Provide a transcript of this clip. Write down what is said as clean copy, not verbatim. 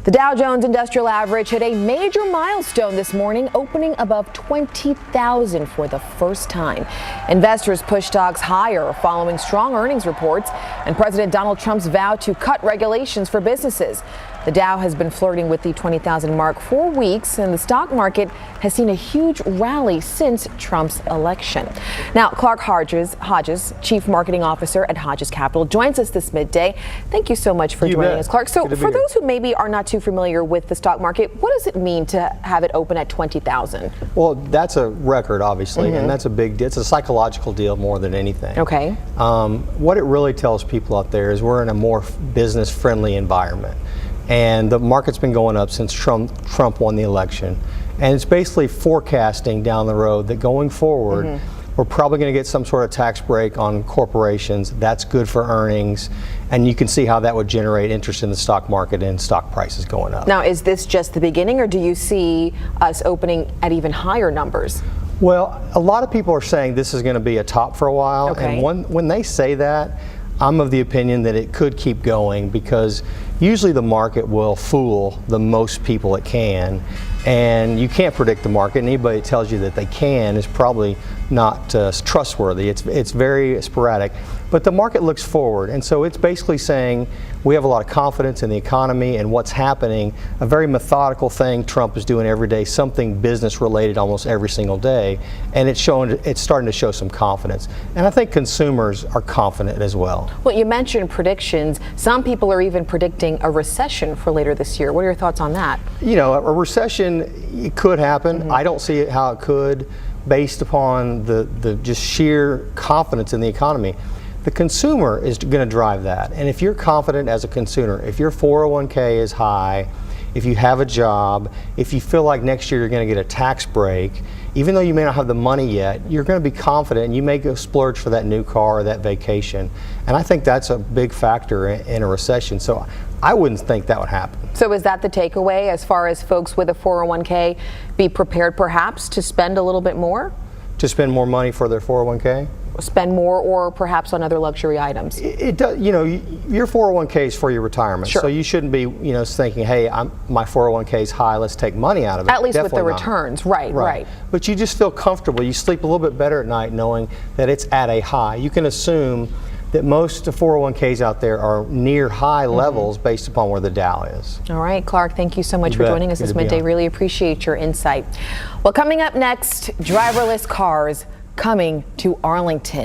The Dow Jones Industrial Average hit a major milestone this morning, opening above 20,000 for the first time. Investors pushed stocks higher following strong earnings reports and President Donald Trump's vow to cut regulations for businesses. The Dow has been flirting with the 20,000 mark for weeks, and the stock market has seen a huge rally since Trump's election. Now, Clark Hodges, Chief Marketing Officer at Hodges Capital, joins us this midday. Thank you so much for joining us, Clark. So for those who maybe are not too familiar with the stock market, what does it mean to have it open at 20,000? Well, that's a record, obviously, and that's a big deal. It's a psychological deal more than anything. Okay. What it really tells people out there is we're in a more business-friendly environment. And the market's been going up since Trump won the election. And it's basically forecasting down the road that going forward, we're probably going to get some sort of tax break on corporations. That's good for earnings. And you can see how that would generate interest in the stock market and stock prices going up. Now, is this just the beginning, or do you see us opening at even higher numbers? Well, a lot of people are saying this is going to be a top for a while. Okay. And when they say that, I'm of the opinion that it could keep going, because usually the market will fool the most people it can, and you can't predict the market. Anybody that tells you that they can is probably not trustworthy. It's very sporadic. But the market looks forward, and so it's basically saying we have a lot of confidence in the economy and what's happening, a very methodical thing Trump is doing every day, something business related almost every single day, and it's starting to show some confidence. And I think consumers are confident as well. Well, you mentioned predictions. Some people are even predicting a recession for later this year. What are your thoughts on that? You know, a recession, it could happen. I don't see how it could, based upon the just sheer confidence in the economy. The consumer is going to drive that. And if you're confident as a consumer, if your 401k is high, if you have a job, if you feel like next year you're going to get a tax break, even though you may not have the money yet, you're going to be confident and you may go splurge for that new car or that vacation. And I think that's a big factor in a recession. So I wouldn't think that would happen. So is that the takeaway as far as folks with a 401k be prepared perhaps to spend a little bit more? To spend more money for their 401k? Spend more, or perhaps on other luxury items? It does. You know, your 401k is for your retirement, sure. So you shouldn't be, thinking, hey, my 401k is high, let's take money out of it. At least Definitely with the returns, right. But you just feel comfortable. You sleep a little bit better at night knowing that it's at a high. You can assume that most 401ks out there are near high levels based upon where the Dow is. All right, Clark, thank you so much for joining us this midday. Really appreciate your insight. Well, coming up next, driverless cars coming to Arlington.